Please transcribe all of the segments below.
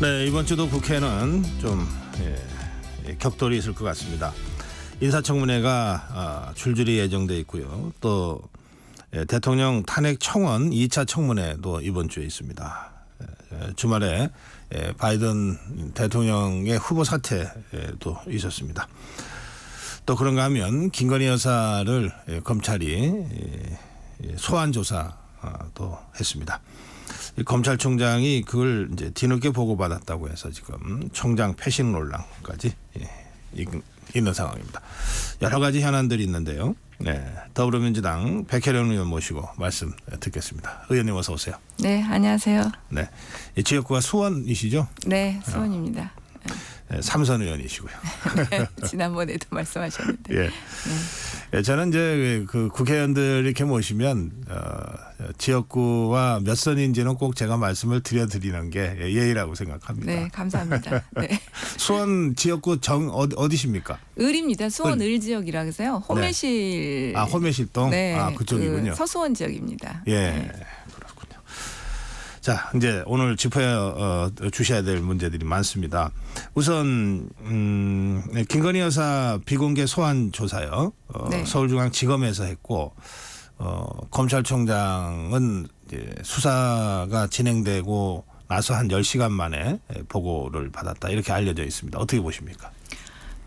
네, 이번 주도 국회는 좀 격돌이 있을 것 같습니다. 인사청문회가 줄줄이 예정돼 있고요. 또 대통령 탄핵 청원 2차 청문회도 이번 주에 있습니다. 주말에 바이든 대통령의 후보 사퇴도 있었습니다. 또 그런가 하면 김건희 여사를 검찰이 소환 조사도 했습니다. 검찰총장이 그걸 이제 뒤늦게 보고받았다고 해서 지금 총장 패싱 논란까지 있는 상황입니다. 여러 가지 현안들이 있는데요. 네, 더불어민주당 백혜련 의원 모시고 말씀 듣겠습니다. 의원님 어서 오세요. 네, 안녕하세요. 네, 지역구가 수원이시죠? 네, 수원입니다. 삼선 의원이시고요. 네, 지난번에도 말씀하셨는데. 예. 네. 저는 이제 그 국회의원들 이렇게 모시면 지역구와 몇 선인지는 꼭 제가 말씀을 드리는 게 예의라고 생각합니다. 네, 감사합니다. 네. 수원 지역구 어디십니까? 을입니다. 수원 을 지역이라 해서요. 호매실. 네. 호매실동. 네, 그쪽이군요. 그 서수원 지역입니다. 예. 네. 그렇군요. 자, 이제 오늘 짚어야 주셔야 될 문제들이 많습니다. 우선 김건희 여사 비공개 소환 조사요. 네. 서울중앙지검에서 했고 검찰총장은 이제 수사가 진행되고 나서 한 10시간 만에 보고를 받았다. 이렇게 알려져 있습니다. 어떻게 보십니까?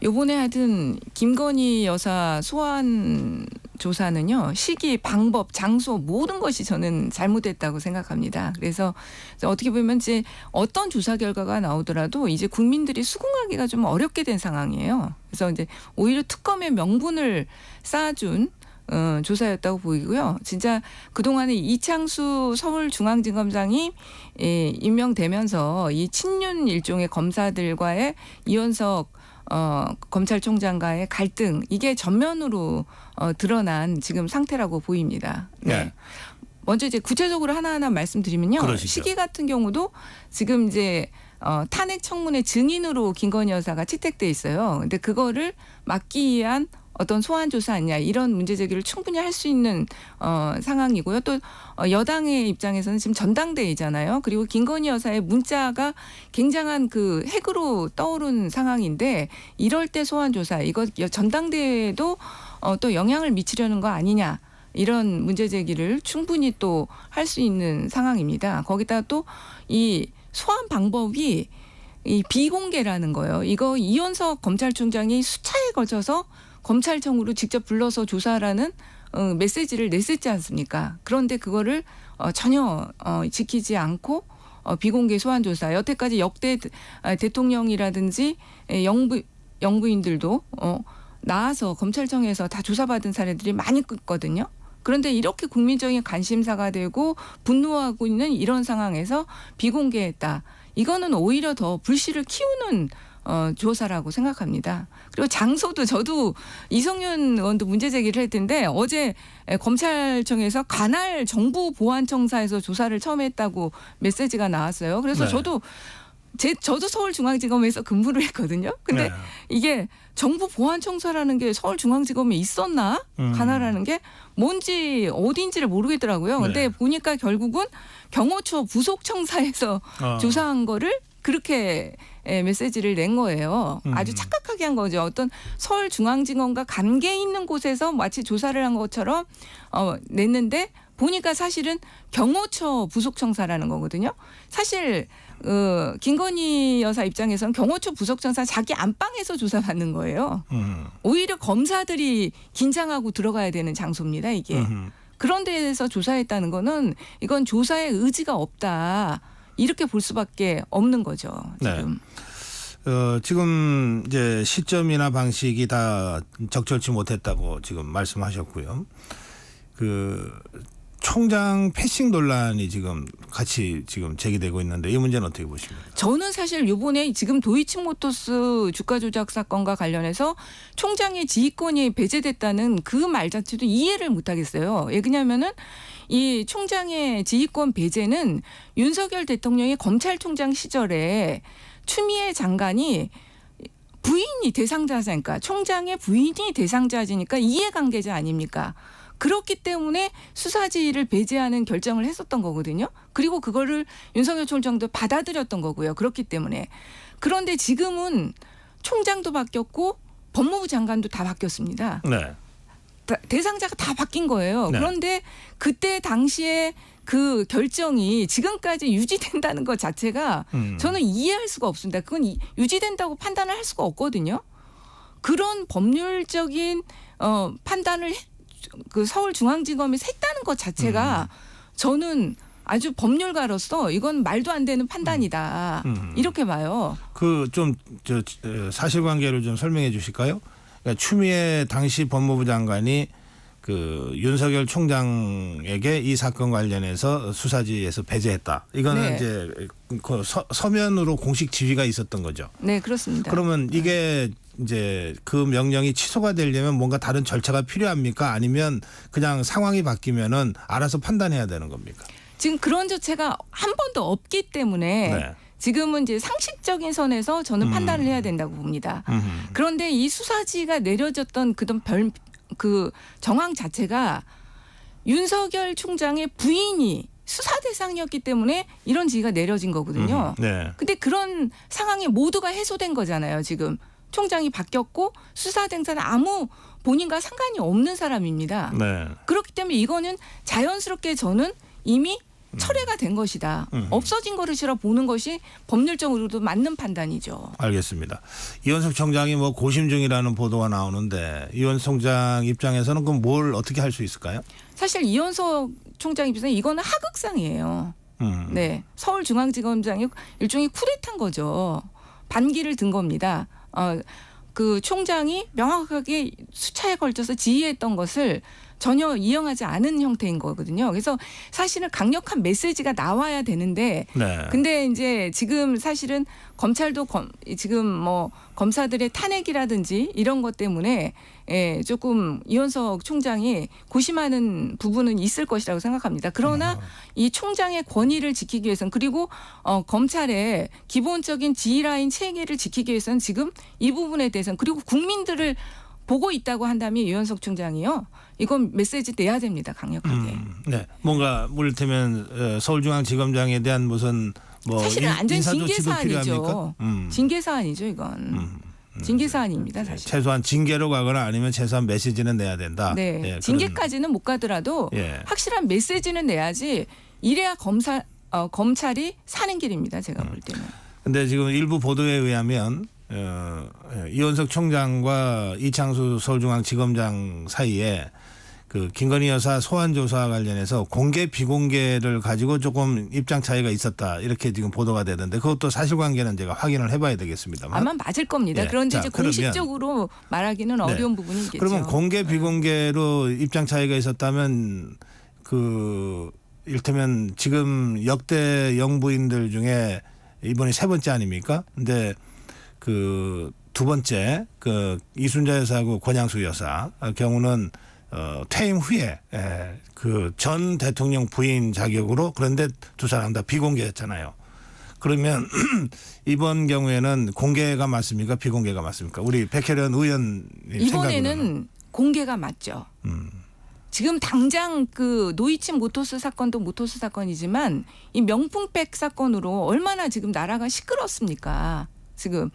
요번에 하여튼 김건희 여사 소환 조사는요. 시기, 방법, 장소 모든 것이 저는 잘못됐다고 생각합니다. 그래서 어떻게 보면 이제 어떤 조사 결과가 나오더라도 이제 국민들이 수긍하기가 좀 어렵게 된 상황이에요. 그래서 이제 오히려 특검의 명분을 쌓아준 조사였다고 보이고요. 진짜 그동안에 이창수 서울중앙지검장이 임명되면서 이 친윤 일종의 검사들과의 이원석 검찰총장과의 갈등 이게 전면으로 드러난 지금 상태라고 보입니다. 네. 네. 먼저 이제 구체적으로 하나하나 말씀드리면요. 그러시죠. 시기 같은 경우도 지금 이제 탄핵 청문회 증인으로 김건희 여사가 채택돼 있어요. 근데 그거를 막기 위한 어떤 소환 조사 아니냐 이런 문제 제기를 충분히 할 수 있는 상황이고요. 또 여당의 입장에서는 지금 전당대회잖아요. 그리고 김건희 여사의 문자가 굉장한 그 핵으로 떠오른 상황인데 이럴 때 소환 조사 이거 전당대회에도 또 영향을 미치려는 거 아니냐. 이런 문제 제기를 충분히 또 할 수 있는 상황입니다. 거기다 또 이 소환 방법이 이 비공개라는 거예요. 이거 이원석 검찰총장이 수차에 걸쳐서 검찰청으로 직접 불러서 조사하라는 메시지를 냈었지 않습니까? 그런데 그거를 전혀 지키지 않고 비공개 소환 조사. 여태까지 역대 대통령이라든지 영부인들도 나와서 검찰청에서 다 조사받은 사례들이 많이 있거든요. 그런데 이렇게 국민적인 관심사가 되고 분노하고 있는 이런 상황에서 비공개했다. 이거는 오히려 더 불씨를 키우는 조사라고 생각합니다. 그리고 장소도 저도 이성윤 의원도 문제 제기를 했던데 어제 검찰청에서 관할 정부보안청사에서 조사를 처음 했다고 메시지가 나왔어요. 그래서 네. 저도 서울중앙지검에서 근무를 했거든요. 근데 네. 이게 정부보안청사라는 게 서울중앙지검에 있었나? 관할하는 게 뭔지 어디인지를 모르겠더라고요. 근데 네. 보니까 결국은 경호처 부속청사에서 조사한 거를 그렇게 메시지를 낸 거예요. 아주 착각하게 한 거죠. 어떤 서울중앙지검과 관계 있는 곳에서 마치 조사를 한 것처럼 냈는데 보니까 사실은 경호처 부속청사라는 거거든요. 사실 김건희 여사 입장에서는 경호처 부속청사 자기 안방에서 조사받는 거예요. 오히려 검사들이 긴장하고 들어가야 되는 장소입니다. 이게. 그런 데에서 조사했다는 거는 이건 조사의 의지가 없다. 이렇게 볼 수밖에 없는 거죠. 지금. 네. 지금 이제 시점이나 방식이 다 적절치 못했다고 지금 말씀하셨고요. 그 총장 패싱 논란이 지금 같이 지금 제기되고 있는데 이 문제는 어떻게 보십니까? 저는 사실 이번에 지금 도이치모터스 주가 조작 사건과 관련해서 총장의 지휘권이 배제됐다는 그 말 자체도 이해를 못하겠어요. 왜냐하면은 이 총장의 지휘권 배제는 윤석열 대통령이 검찰총장 시절에 추미애 장관이 부인이 대상자니까 총장의 부인이 대상자지니까 이해관계자 아닙니까? 그렇기 때문에 수사지휘를 배제하는 결정을 했었던 거거든요. 그리고 그거를 윤석열 총장도 받아들였던 거고요. 그렇기 때문에. 그런데 지금은 총장도 바뀌었고 법무부 장관도 다 바뀌었습니다. 네. 대상자가 다 바뀐 거예요. 네. 그런데 그때 당시에 그 결정이 지금까지 유지된다는 것 자체가 저는 이해할 수가 없습니다. 그건 유지된다고 판단을 할 수가 없거든요. 그런 법률적인 판단을 그 서울중앙지검에서 했다는 것 자체가 저는 아주 법률가로서 이건 말도 안 되는 판단이다. 이렇게 봐요. 그 좀 사실관계를 좀 설명해 주실까요? 그러니까 추미애 당시 법무부 장관이 그 윤석열 총장에게 이 사건 관련해서 수사지에서 배제했다. 이거는 네. 이제 그 서면으로 공식 지휘가 있었던 거죠. 네, 그렇습니다. 그러면 이게 이제 그 명령이 취소가 되려면 뭔가 다른 절차가 필요합니까? 아니면 그냥 상황이 바뀌면은 알아서 판단해야 되는 겁니까? 지금 그런 조치가 한 번도 없기 때문에 네. 지금은 이제 상식적인 선에서 저는 판단을 해야 된다고 봅니다. 그런데 이 수사지가 내려졌던 그 정황 자체가 윤석열 총장의 부인이 수사 대상이었기 때문에 이런 지휘가 내려진 거거든요. 네. 근데 그런 상황이 모두가 해소된 거잖아요. 지금 총장이 바뀌었고 수사 대상자는 아무 본인과 상관이 없는 사람입니다. 네. 그렇기 때문에 이거는 자연스럽게 저는 이미 철회가 된 것이다. 없어진 것이라 보는 것이 법률적으로도 맞는 판단이죠. 알겠습니다. 이원석 총장이 뭐 고심 중이라는 보도가 나오는데 이원석 총장 입장에서는 그럼 뭘 어떻게 할 수 있을까요? 사실 이원석 총장 입장에서 이거는 하극상이에요. 네, 서울중앙지검장이 일종의 쿠데타인 거죠. 반기를 든 겁니다. 그 총장이 명확하게 수차에 걸쳐서 지휘했던 것을 전혀 이행하지 않은 형태인 거거든요. 그래서 사실은 강력한 메시지가 나와야 되는데, 네. 근데 이제 지금 사실은 검찰도 지금 뭐 검사들의 탄핵이라든지 이런 것 때문에 조금 이원석 총장이 고심하는 부분은 있을 것이라고 생각합니다. 그러나 이 총장의 권위를 지키기 위해서는 그리고 검찰의 기본적인 지휘라인 체계를 지키기 위해서는 지금 이 부분에 대해서는 그리고 국민들을 보고 있다고 한다면 이원석 총장이요. 이건 메시지 내야 됩니다. 강력하게. 네. 뭔가 물테면 서울중앙지검장에 대한 무슨 뭐 사실은 완전 인사 징계 조치도 사안이죠. 필요합니까? 징계 사안이죠. 이건. 징계 사안입니다. 사실. 최소한 징계로 가거나 아니면 최소한 메시지는 내야 된다. 네. 예, 징계까지는 못 가더라도 예. 확실한 메시지는 내야지 이래야 검찰이 사는 길입니다. 제가 볼 때는. 근데 지금 일부 보도에 의하면 이원석 총장과 이창수 서울중앙지검장 사이에 그 김건희 여사 소환 조사 관련해서 공개 비공개를 가지고 조금 입장 차이가 있었다 이렇게 지금 보도가 되던데 그것도 사실관계는 제가 확인을 해봐야 되겠습니다만 아마 맞을 겁니다. 예. 그런데 자, 이제 그러면 공식적으로 말하기는 어려운 부분이 있겠죠. 그러면 공개 비공개로 입장 차이가 있었다면 그 이를테면 지금 역대 영부인들 중에 이번이 세 번째 아닙니까? 근데 그 두 번째 그 이순자 여사하고 권양수 여사 경우는 퇴임 후에 그 전 대통령 부인 자격으로 그런데 두 사람 다 비공개였잖아요. 그러면 이번 경우에는 공개가 맞습니까? 비공개가 맞습니까? 우리 백혜련 의원 이번에는 공개가 맞죠. 지금 당장 그 노이친 모토스 사건도 모토스 사건이지만 이 명품백 사건으로 얼마나 지금 나라가 시끄럽습니까? 지금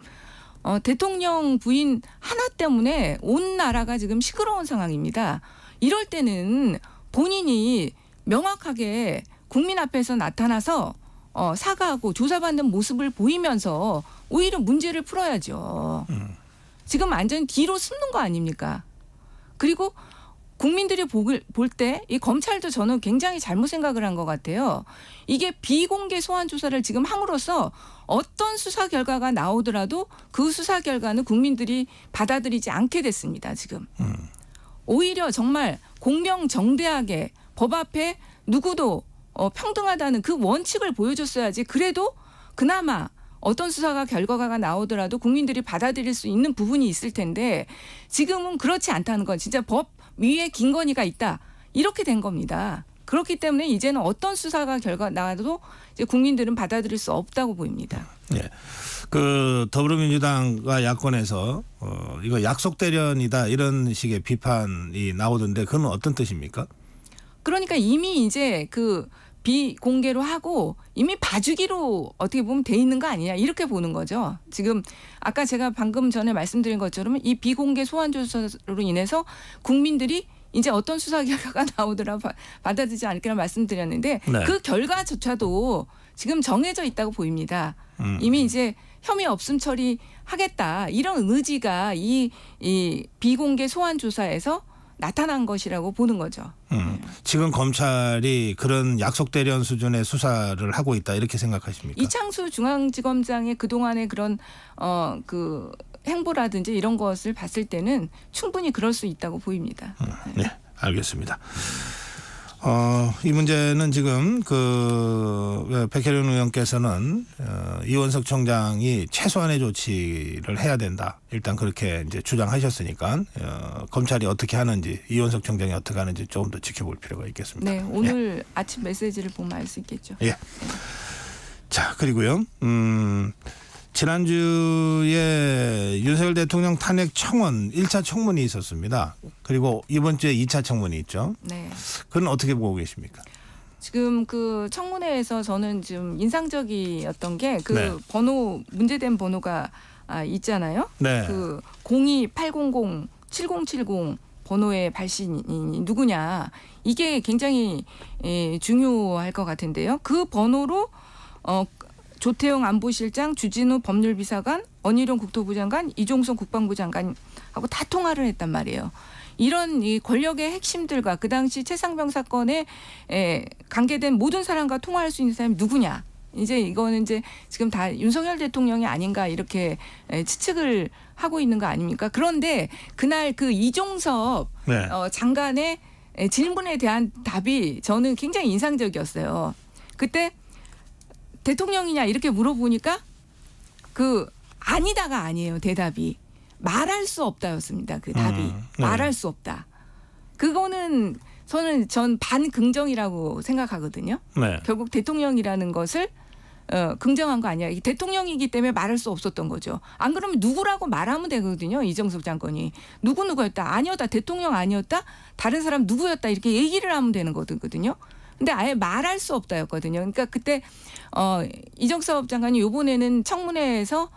대통령 부인 하나 때문에 온 나라가 지금 시끄러운 상황입니다. 이럴 때는 본인이 명확하게 국민 앞에서 나타나서 사과하고 조사받는 모습을 보이면서 오히려 문제를 풀어야죠. 지금 완전히 뒤로 숨는 거 아닙니까? 그리고 국민들이 볼 때 이 검찰도 저는 굉장히 잘못 생각을 한 것 같아요. 이게 비공개 소환 조사를 지금 함으로써 어떤 수사 결과가 나오더라도 그 수사 결과는 국민들이 받아들이지 않게 됐습니다. 지금. 오히려 정말 공명정대하게 법 앞에 누구도 평등하다는 그 원칙을 보여줬어야지 그래도 그나마 어떤 수사가 결과가 나오더라도 국민들이 받아들일 수 있는 부분이 있을 텐데 지금은 그렇지 않다는 건 진짜 법 위에 김건희가 있다. 이렇게 된 겁니다. 그렇기 때문에 이제는 어떤 수사가 결과 나와도 이제 국민들은 받아들일 수 없다고 보입니다. 네. 그 더불어민주당과 야권에서 이거 약속 대련이다 이런 식의 비판이 나오던데 그건 어떤 뜻입니까? 그러니까 이미 이제 그 비공개로 하고 이미 봐주기로 어떻게 보면 돼 있는 거 아니냐 이렇게 보는 거죠. 지금 아까 제가 방금 전에 말씀드린 것처럼 이 비공개 소환 조사로 인해서 국민들이 이제 어떤 수사 결과가 나오더라 받아들이지 않을까라 말씀드렸는데 네. 그 결과조차도 지금 정해져 있다고 보입니다. 이미 이제 혐의 없음 처리하겠다 이런 의지가 이 비공개 소환 조사에서 나타난 것이라고 보는 거죠. 지금 검찰이 그런 약속 대련 수준의 수사를 하고 있다 이렇게 생각하십니까? 이창수 중앙지검장의 그동안의 그런 그 행보라든지 이런 것을 봤을 때는 충분히 그럴 수 있다고 보입니다. 네, 알겠습니다. 이 문제는 지금 그 백혜련 의원께서는 이원석 총장이 최소한의 조치를 해야 된다. 일단 그렇게 이제 주장하셨으니까 검찰이 어떻게 하는지 이원석 총장이 어떻게 하는지 조금 더 지켜볼 필요가 있겠습니다. 네, 오늘 아침 메시지를 보면 알 수 있겠죠. 예. 자, 그리고요. 지난주에 윤석열 대통령 탄핵 청원 1차 청문이 있었습니다. 그리고 이번 주에 2차 청문이 있죠. 네. 그건 어떻게 보고 계십니까? 지금 그 청문회에서 저는 좀 인상적이었던 게 그 네. 번호 문제된 번호가 있잖아요. 네. 그 028007070 번호의 발신인이 누구냐 이게 굉장히 중요할 것 같은데요. 그 번호로 조태용 안보실장, 주진우 법률비서관, 원희룡 국토부 장관, 이종성 국방부 장관하고 다 통화를 했단 말이에요. 이런 이 권력의 핵심들과 그 당시 최상병 사건에 관계된 모든 사람과 통화할 수 있는 사람이 누구냐. 이제 이거는 이제 지금 다 윤석열 대통령이 아닌가 이렇게 추측을 하고 있는 거 아닙니까? 그런데 그날 그 이종섭 네. 장관의 질문에 대한 답이 저는 굉장히 인상적이었어요. 그때 대통령이냐 이렇게 물어보니까 그 아니다가 아니에요. 대답이 말할 수 없다였습니다. 그 답이 네. 말할 수 없다. 그거는 전 반긍정이라고 생각하거든요. 네. 결국 대통령이라는 것을 긍정한 거 아니야. 대통령이기 때문에 말할 수 없었던 거죠. 안 그러면 누구라고 말하면 되거든요. 이정석 장관이 누구였다. 아니었다. 대통령 아니었다. 다른 사람 누구였다. 이렇게 얘기를 하면 되는 거거든요. 근데 아예 말할 수 없다였거든요. 그러니까 그때 이정석 장관이 이번에는 청문회에서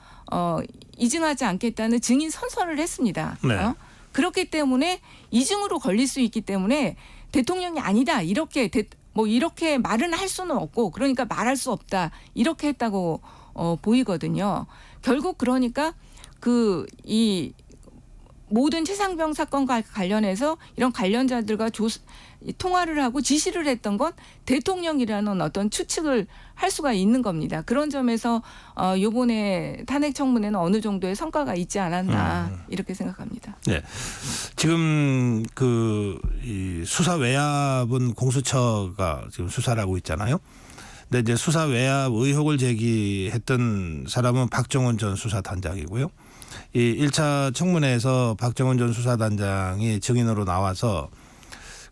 이증하지 않겠다는 증인 선서를 했습니다. 네. 그렇기 때문에 이증으로 걸릴 수 있기 때문에 대통령이 아니다 이렇게 이렇게 말은 할 수는 없고 그러니까 말할 수 없다 이렇게 했다고 보이거든요. 결국 그러니까 이 모든 최상병 사건과 관련해서 이런 관련자들과 통화를 하고 지시를 했던 건 대통령이라는 어떤 추측을 할 수가 있는 겁니다. 그런 점에서 이번에 탄핵 청문회는 어느 정도의 성과가 있지 않았나 이렇게 생각합니다. 네. 지금 이 수사 외압은 공수처가 지금 수사를 하고 있잖아요. 근데 이제 수사 외압 의혹을 제기했던 사람은 박정원 전 수사단장이고요. 이 1차 청문회에서 박정원 전 수사단장이 증인으로 나와서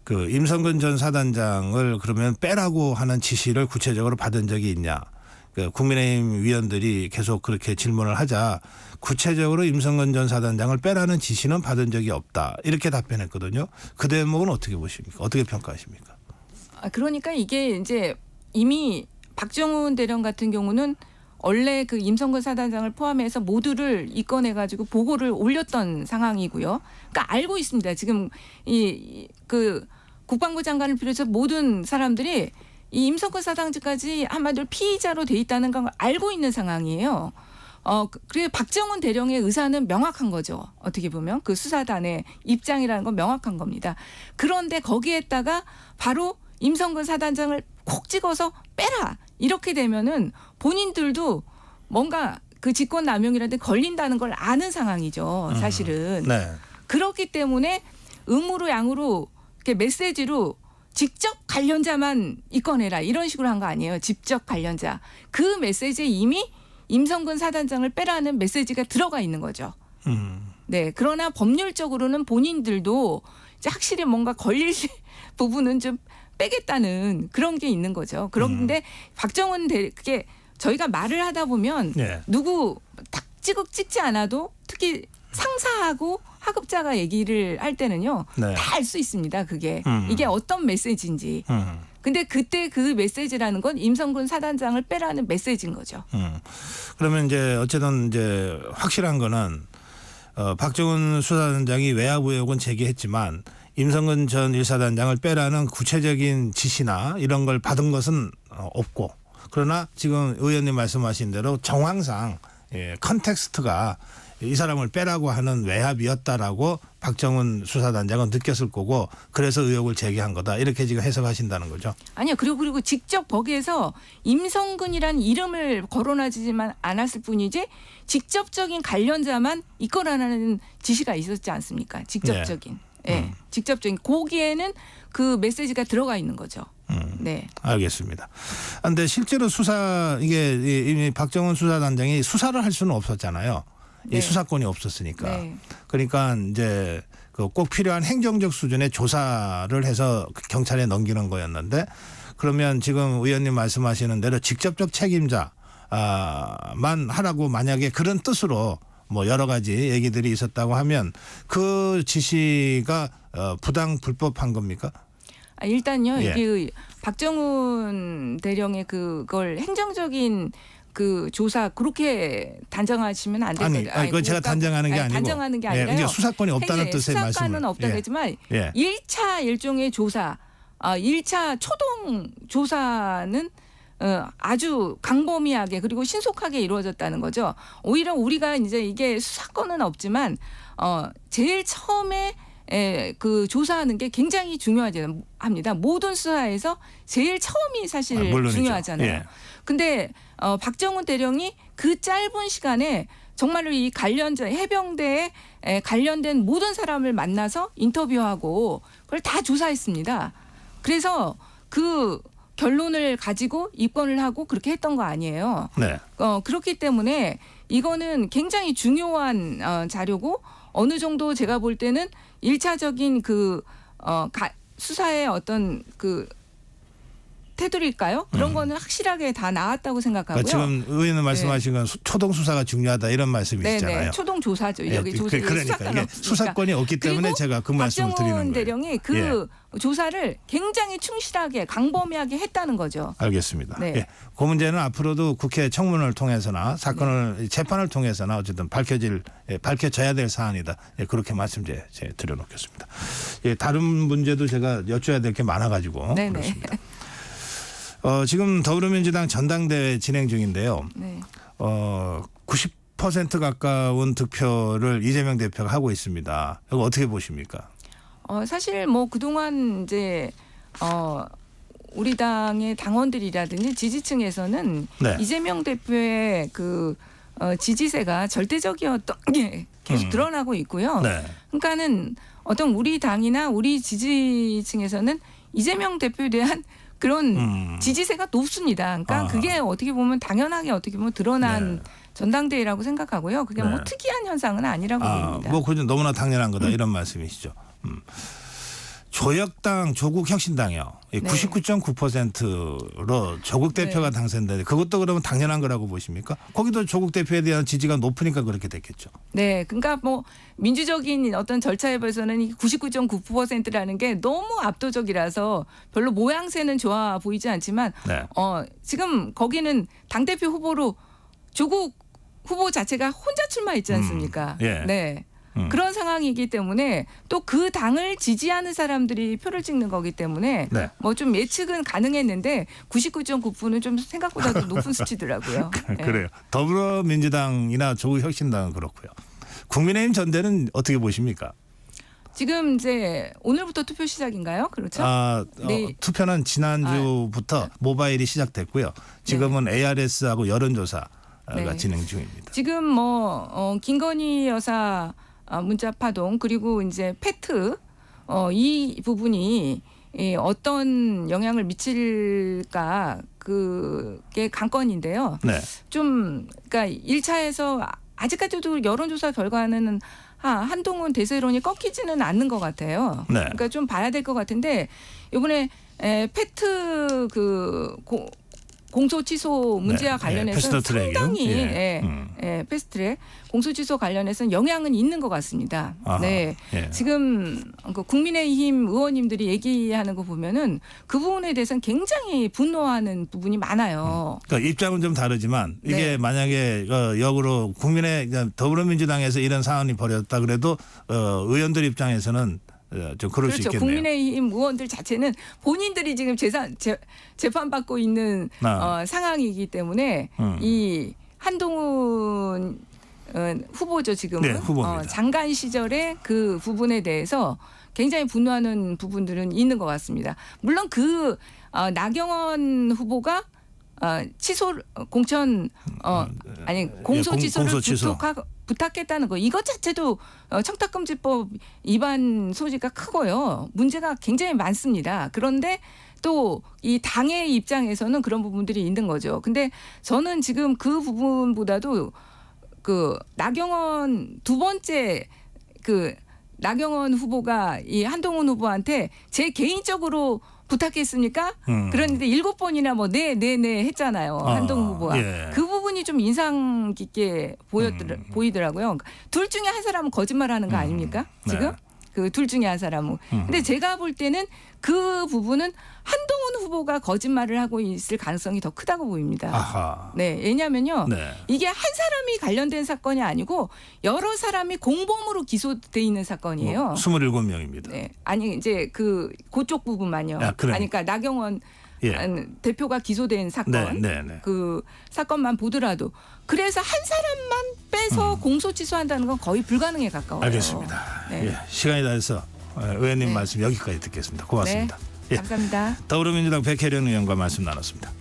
그 임성근 전 사단장을 그러면 빼라고 하는 지시를 구체적으로 받은 적이 있냐. 그 국민의힘 위원들이 계속 그렇게 질문을 하자 구체적으로 임성근 전 사단장을 빼라는 지시는 받은 적이 없다. 이렇게 답변했거든요. 그 대목은 어떻게 보십니까? 어떻게 평가하십니까? 그러니까 이게 이제 이미 박정훈 대령 같은 경우는 원래 그 임성근 사단장을 포함해서 모두를 입건해가지고 보고를 올렸던 상황이고요. 그러니까 알고 있습니다. 지금 그 국방부 장관을 비롯해서 모든 사람들이 이 임성근 사단장까지 한마디로 피의자로 돼 있다는 걸 알고 있는 상황이에요. 그리고 박정훈 대령의 의사는 명확한 거죠. 어떻게 보면 그 수사단의 입장이라는 건 명확한 겁니다. 그런데 거기에다가 바로 임성근 사단장을 콕 찍어서 빼라. 이렇게 되면은 본인들도 뭔가 그 직권남용이라든지 걸린다는 걸 아는 상황이죠. 사실은. 네. 그렇기 때문에 음으로 양으로 이렇게 메시지로 직접 관련자만 입건해라. 이런 식으로 한 거 아니에요. 직접 관련자. 그 메시지에 이미 임성근 사단장을 빼라는 메시지가 들어가 있는 거죠. 네. 그러나 법률적으로는 본인들도 이제 확실히 뭔가 걸릴 부분은 좀 빼겠다는 그런 게 있는 거죠. 그런데 박정훈 그게 저희가 말을 하다 보면 예. 누구 딱 찍지 않아도 특히 상사하고 하급자가 얘기를 할 때는요. 네. 다 알 수 있습니다. 그게 음. 이게 어떤 메시지인지. 근데 그때 그 메시지라는 건 임성근 사단장을 빼라는 메시지인 거죠. 그러면 이제 어쨌든 이제 확실한 거는 박정훈 수사단장이 외압 의혹은 제기했지만 임성근 전 1사단장을 빼라는 구체적인 지시나 이런 걸 받은 것은 없고, 그러나 지금 의원님 말씀하신 대로 정황상 컨텍스트가 이 사람을 빼라고 하는 외압이었다라고 박정훈 수사단장은 느꼈을 거고, 그래서 의혹을 제기한 거다, 이렇게 지금 해석하신다는 거죠. 아니요. 그리고 직접 거기에서 임성근이라는 이름을 거론하지만 않았을 뿐이지 직접적인 관련자만 이끌어라는 지시가 있었지 않습니까? 직접적인. 네. 직접적인. 거기에는 그 메시지가 들어가 있는 거죠. 네. 알겠습니다. 그런데 실제로 이게 이미 박정훈 수사단장이 수사를 할 수는 없었잖아요. 네. 이 수사권이 없었으니까. 네. 그러니까 이제 꼭 필요한 행정적 수준의 조사를 해서 경찰에 넘기는 거였는데, 그러면 지금 의원님 말씀하시는 대로 직접적 책임자만 하라고 만약에 그런 뜻으로 뭐 여러 가지 얘기들이 있었다고 하면 그 지시가 부당 불법한 겁니까? 일단요. 예. 이게 박정훈 대령의 그걸 행정적인 그 조사 그렇게 단정하시면 안 될 거예요. 아니, 그건 제가 단정하는 게 아니고. 단정하는 게 아니라요. 그러니까 수사권이 없다는 뜻의 말씀을. 수사권은 없다고 했지만 예. 1차 일종의 조사, 1차 초동 조사는 아주 광범위하게 그리고 신속하게 이루어졌다는 거죠. 오히려 우리가 이제 이게 수사권은 없지만 제일 처음에 그 조사하는 게 굉장히 중요합니다. 모든 수사에서 제일 처음이 사실 물론이죠. 중요하잖아요. 예. 근데 박정훈 대령이 그 짧은 시간에 정말로 이 해병대에 관련된 모든 사람을 만나서 인터뷰하고 그걸 다 조사했습니다. 그래서 그 결론을 가지고 입건을 하고 그렇게 했던 거 아니에요. 네. 그렇기 때문에 이거는 굉장히 중요한 자료고, 어느 정도 제가 볼 때는 1차적인 수사의 어떤 테두리일까요? 그런 거는 확실하게 다 나왔다고 생각하고요. 그러니까 지금 의원님 말씀하신 건 초동 수사가 중요하다, 이런 말씀이시잖아요. 네네. 초동 조사죠. 예, 여기 그러니까 이게 수사권이 없기 때문에 제가 그 말씀을 드리는 박정훈 거예요. 대령이 그 조사를 굉장히 충실하게 광범위하게 했다는 거죠. 알겠습니다. 네. 예, 그 문제는 앞으로도 국회 청문을 통해서나 사건을 재판을 통해서나 어쨌든 밝혀져야 될 사안이다. 예, 그렇게 말씀 드려놓겠습니다. 예, 다른 문제도 제가 여쭤야 될 게 많아가지고 네네. 그렇습니다. 지금 더불어민주당 전당대회 진행 중인데요. 네. 90% 가까운 득표를 이재명 대표가 하고 있습니다. 이거 어떻게 보십니까? 사실 뭐 그동안 이제 우리 당의 당원들이라든지 지지층에서는 네. 이재명 대표의 지지세가 절대적이었던 게 계속 드러나고 있고요. 네. 그러니까는 어떤 우리 당이나 우리 지지층에서는 이재명 대표에 대한 그런 지지세가 높습니다. 그러니까 그게 어떻게 보면 당연하게 드러난 전당대회라고 생각하고요. 그게 뭐 특이한 현상은 아니라고 봅니다. 뭐 그건 너무나 당연한 거다, 이런 말씀이시죠. 조역당 조국혁신당이요. 99.9%로 조국 대표가 당선되는데 그것도 그러면 당연한 거라고 보십니까? 거기도 조국 대표에 대한 지지가 높으니까 그렇게 됐겠죠. 네, 그러니까 뭐 민주적인 어떤 절차에 비해서는 99.9%라는 게 너무 압도적이라서 별로 모양새는 좋아 보이지 않지만 지금 거기는 당대표 후보로 조국 후보 자체가 혼자 출마했지 않습니까? 예. 네. 그런 상황이기 때문에 또 그 당을 지지하는 사람들이 표를 찍는 거기 때문에 뭐 좀 예측은 가능했는데 99.9%는 좀 생각보다도 높은 수치더라고요. 네. 그래요. 더불어민주당이나 조국혁신당은 그렇고요. 국민의힘 전대는 어떻게 보십니까? 지금 이제 오늘부터 투표 시작인가요? 그렇죠? 네. 투표는 지난주부터 모바일이 시작됐고요. 지금은 ARS하고 여론조사가 진행 중입니다. 지금 뭐 김건희 여사 문자 파동 그리고 이제 페트 이 부분이 어떤 영향을 미칠까 그게 관건인데요. 네. 좀 그러니까 1차에서 아직까지도 여론조사 결과는 한동훈 대세론이 꺾이지는 않는 것 같아요. 네. 그러니까 좀 봐야 될 것 같은데 이번에 페트 공소 취소 문제와 네, 관련해서 패스트트랙이요? 상당히 예. 패스트트랙 공소 취소 관련해서는 영향은 있는 것 같습니다. 아하, 네, 예. 지금 그 국민의힘 의원님들이 얘기하는 거 보면은 그 부분에 대해서는 굉장히 분노하는 부분이 많아요. 그러니까 입장은 좀 다르지만 이게 네. 만약에 역으로 국민의 더불어민주당에서 이런 사안이 벌어졌다 그래도 의원들 입장에서는 좀 그럴 수 그렇죠. 있겠네요. 국민의힘 의원들 자체는 본인들이 지금 재판받고 있는 상황이기 때문에 이 한동훈 후보죠 지금은 네, 후보입니다. 장관 시절에 그 부분에 대해서 굉장히 분노하는 부분들은 있는 것 같습니다. 물론 그 나경원 후보가 취소 공천 아니 공소 취소를 공소 취소. 부탁했다는 거 이것 자체도 청탁금지법 위반 소지가 크고요. 문제가 굉장히 많습니다. 그런데 또 이 당의 입장에서는 그런 부분들이 있는 거죠. 근데 저는 지금 그 부분보다도 그 나경원 두 번째 그 나경원 후보가 이 한동훈 후보한테 제 개인적으로 부탁했습니까? 그런데 7번이나 뭐 네 했잖아요. 한동훈 후보가. 예. 그 부분이 좀 인상 깊게 보이더라고요. 둘 중에 한 사람은 거짓말하는 거 아닙니까? 지금? 네. 그 둘 중에 한 사람은. 근데 제가 볼 때는 그 부분은 한동훈 후보가 거짓말을 하고 있을 가능성이 더 크다고 보입니다. 아하. 네, 왜냐면요. 네. 이게 한 사람이 관련된 사건이 아니고 여러 사람이 공범으로 기소돼 있는 사건이에요. 27명입니다. 네. 아니 이제 그쪽 부분만요. 그러니까 나경원 대표가 기소된 사건 네. 그 사건만 보더라도 그래서 한 사람만 빼서 공소 취소한다는 건 거의 불가능에 가까워요. 알겠습니다. 네. 예, 시간이 다 돼서 의원님 네. 말씀 여기까지 듣겠습니다. 고맙습니다. 네, 감사합니다. 더불어민주당 백혜련 의원과 말씀 나눴습니다.